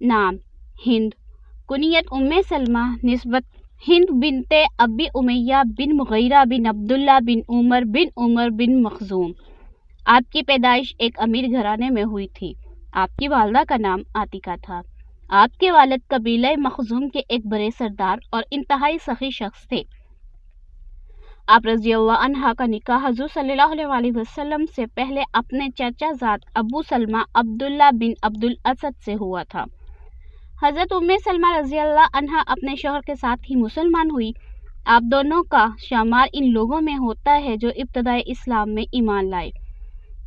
नाम हिंद, कुनियत उम्मे सलमा, निस्बत हिंद बिनते अबी उमैया बिन मुगीरा बिन अब्दुल्ला बिन उमर बिन मखजूम। आपकी पैदाइश एक अमीर घराने में हुई थी। आपकी वालदा का नाम आतिका था। आपके वालिद कबीला मखजूम के एक बड़े सरदार और इंतहाई सखी शख्स थे। आप रज़ी अल्लाह अन्हा का निकाह हुज़ूर सल्लल्लाहु अलैहि वसल्लम से पहले अपने चाचा ज़ाद अबू सलमा अब्दुल्ला बिन अब्दुल असद से हुआ था। हज़रत उम्मे सलमा रज़ी अल्लाह अन्हा अपने शौहर के साथ ही मुसलमान हुई। आप दोनों का शामार इन लोगों में होता है जो इब्तदाई इस्लाम में ईमान लाए।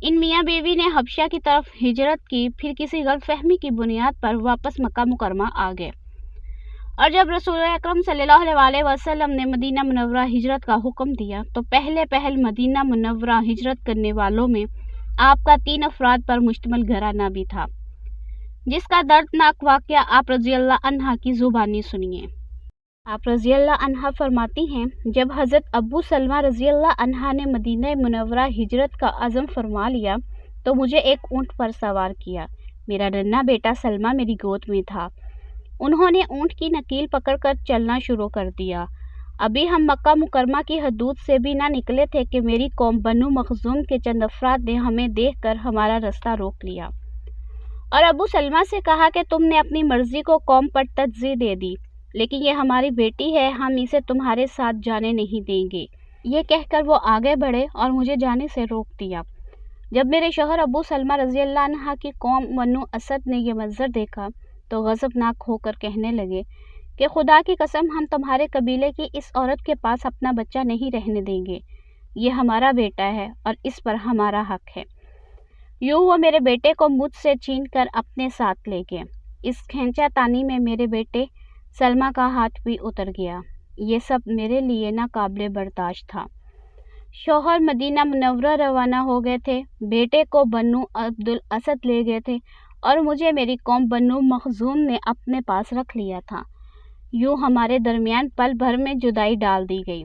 इन मियाँ बीवी ने हबशा की तरफ हिजरत की, फिर किसी गलतफहमी की बुनियाद पर वापस मक्का मुकरमा आ गए। और जब रसूल अकरम सल्लल्लाहु अलैहि वसल्लम ने मदीना मुनव्वरा हिजरत का हुक्म दिया तो पहल मदीना मुनव्वरा हिजरत करने वालों में आपका 3 अफराद पर मुश्तमिल घराना भी था, जिसका दर्दनाक वाक़या आप रज़ी अल्लाह अन्हा की ज़ुबानी सुनिए। आप रज़ी अल्लाह अन्हा फरमाती हैं, जब हज़रत अबू सलमा रज़ी अल्लाह अन्हा ने मदीना मुनव्वरा हिजरत का अज़म फरमा लिया तो मुझे एक ऊँट पर सवार किया। मेरा नन्हा बेटा सलमा मेरी गोद में था। उन्होंने ऊँट की नकील पकड़कर चलना शुरू कर दिया। अभी हम मक्का मुकरमा की हदूद से भी ना निकले थे कि मेरी कौम बनु मखजूम के चंद अफराद ने हमें देखकर हमारा रास्ता रोक लिया और अबू सलमा से कहा कि तुमने अपनी मर्जी को कौम पर तरजीह दे दी, लेकिन ये हमारी बेटी है, हम इसे तुम्हारे साथ जाने नहीं देंगे। ये कहकर वो आगे बढ़े और मुझे जाने से रोक दिया। जब मेरे शौहर अबू सलमा रज़ी अल्लाह अन्हा की कौम बनु असद ने यह मंजर देखा तो गज़बनाक होकर कहने लगे कि खुदा की कसम, हम तुम्हारे कबीले की इस औरत के पास अपना बच्चा नहीं रहने देंगे। ये हमारा बेटा है और इस पर हमारा हक है। यूँ वो मेरे बेटे को मुझसे छीन कर अपने साथ ले गए। इस खींचा तानी में मेरे बेटे सलमा का हाथ भी उतर गया। ये सब मेरे लिए नाकाबिले बर्दाश्त था। शौहर मदीना मुनव्वरा रवाना हो गए थे, बेटे को बनु अब्दुल असद ले गए थे और मुझे मेरी कौम बनु मखजूम ने अपने पास रख लिया था। यूँ हमारे दरमियान पल भर में जुदाई डाल दी गई।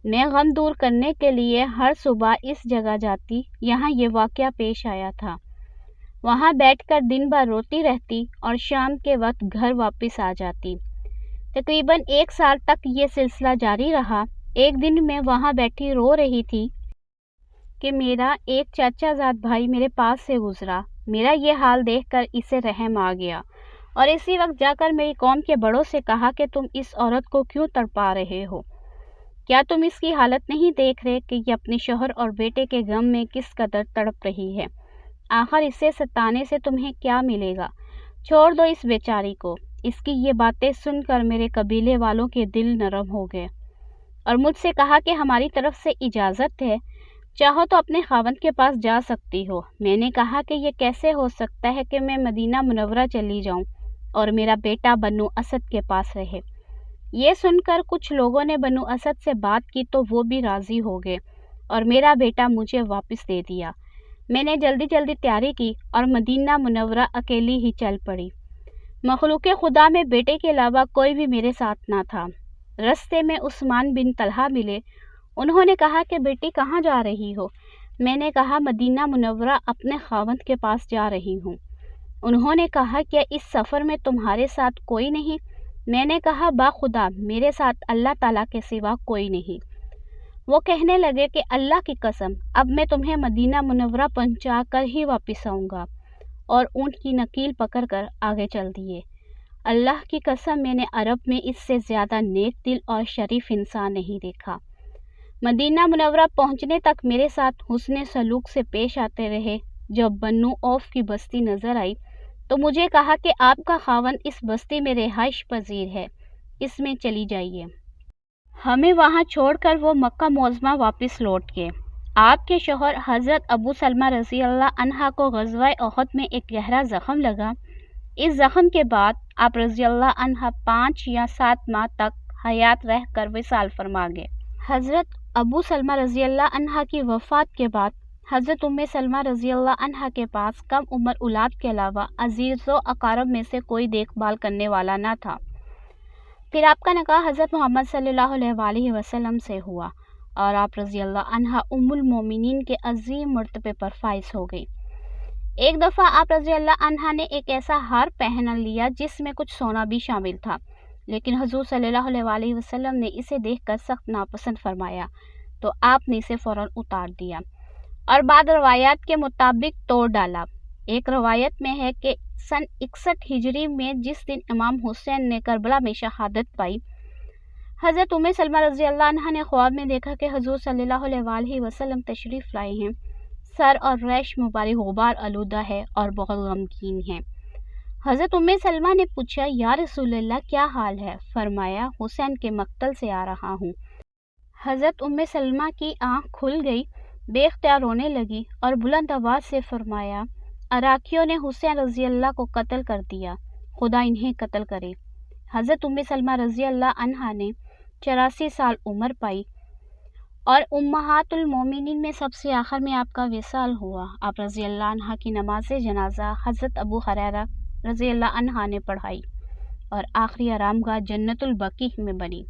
मैं गम दूर करने के लिए हर सुबह इस जगह जाती, यहाँ ये वाक़या पेश आया था। वहाँ बैठकर दिन भर रोती रहती और शाम के वक्त घर वापस आ जाती। तकरीबन 1 साल तक ये सिलसिला जारी रहा। एक दिन मैं वहाँ बैठी रो रही थी कि मेरा एक चाचाजाद भाई मेरे पास से गुजरा। मेरा ये हाल देखकर इसे रहम आ गया और इसी वक्त जाकर मेरी कौम के बड़ों से कहा कि तुम इस औरत को क्यों तड़पा रहे हो? क्या तुम इसकी हालत नहीं देख रहे कि ये अपने शौहर और बेटे के गम में किस कदर तड़प रही है? आखिर इसे सताने से तुम्हें क्या मिलेगा? छोड़ दो इस बेचारी को। इसकी ये बातें सुनकर मेरे कबीले वालों के दिल नरम हो गए और मुझसे कहा कि हमारी तरफ से इजाज़त है, चाहो तो अपने खावंद के पास जा सकती हो। मैंने कहा कि ये कैसे हो सकता है कि मैं मदीना मुनव्वरा चली जाऊं और मेरा बेटा बनु असद के पास रहे। ये सुनकर कुछ लोगों ने बनु असद से बात की तो वो भी राज़ी हो गए और मेरा बेटा मुझे वापस दे दिया। मैंने जल्दी जल्दी तैयारी की और मदीना मुनव्वरा अकेली ही चल पड़ी। मखलूक़े खुदा में बेटे के अलावा कोई भी मेरे साथ ना था। रास्ते में उस्मान बिन तलहा मिले। उन्होंने कहा कि बेटी कहाँ जा रही हो? मैंने कहा मदीना मुनव्वरा अपने खावंद के पास जा रही हूँ। उन्होंने कहा क्या इस सफ़र में तुम्हारे साथ कोई नहीं? मैंने कहा बाखुदा मेरे साथ अल्लाह ताला के सिवा कोई नहीं। वो कहने लगे कि अल्लाह की कसम, अब मैं तुम्हें मदीना मुनव्वरा पहुँचा कर ही वापस आऊँगा और ऊँट की नकील पकड़ कर आगे चल दिए। अल्लाह की कसम, मैंने अरब में इससे ज़्यादा नेक दिल और शरीफ इंसान नहीं देखा। मदीना मुनव्वरा पहुँचने तक मेरे साथ हुस्ने सलूक से पेश आते रहे। जब बन्नू औफ की बस्ती नज़र आई तो मुझे कहा कि आपका खावंद इस बस्ती में रिहाइश पजीर है, इसमें चली जाइए। हमें वहाँ छोड़कर वो मक्का मोज़मा वापस लौट गए। आपके शौहर हज़रत अबू सलमा रज़ी अल्लाह अन्हा को ग़ज़वा उहद में एक गहरा ज़ख़म लगा। इस ज़ख़म के बाद आप रज़ी अल्लाह अन्हा 5 या 7 माह तक हयात रह कर विसाल फरमा गए। हज़रत अबू सलमा रज़ी अल्लाह अन्हा की वफ़ात के बाद हज़रत उम्मे सलमा रज़ी अल्लाह अन्हा के पास कम उम्र औलाद के अलावा अज़ीज़ व अक़ारब में से कोई देखभाल करने वाला न था। फिर आपका निकाह हज़रत मोहम्मद सल्लल्लाहु अलैहि वसल्लम से हुआ और आप रज़ी अल्लाह अन्हा उम्मुल मोमिनीन के अज़ीम मर्तबे पर फाइज़ हो गई। ایک دفعہ آپ رضی اللہ عنہ نے ایک ایسا ہار پہن لیا جس میں کچھ سونا بھی شامل تھا، لیکن حضور صلی اللہ علیہ وسلم نے اسے دیکھ کر سخت ناپسند فرمایا تو آپ نے اسے فوراً اتار دیا اور بعض روایات کے مطابق توڑ ڈالا۔ ایک روایت میں ہے کہ سن 61 ہجری میں جس دن امام حسین نے کربلا میں شہادت پائی، حضرت ام سلمہ رضی اللہ عنہا نے خواب میں دیکھا کہ حضور صلی اللہ علیہ وسلم تشریف لائے ہیں، سر اور ریش مبارک غبار آلودہ ہے اور بہت غمگین ہیں۔ حضرت ام سلمہ نے پوچھا، یا رسول اللہ کیا حال ہے؟ فرمایا، حسین کے مقتل سے آ رہا ہوں۔ حضرت ام سلمہ کی آنکھ کھل گئی، بے اختیار رونے لگی اور بلند آواز سے فرمایا، عراقیوں نے حسین رضی اللہ کو قتل کر دیا، خدا انہیں قتل کرے۔ حضرت ام سلمہ رضی اللہ عنہا نے 84 سال عمر پائی اور امہات المومنین میں سب سے آخر میں آپ کا وصال ہوا۔ آپ رضی اللہ عنہ کی نماز جنازہ حضرت ابو ہریرہ رضی اللہ عنہ نے پڑھائی اور آخری آرام گاہ جنت البقیع میں بنی۔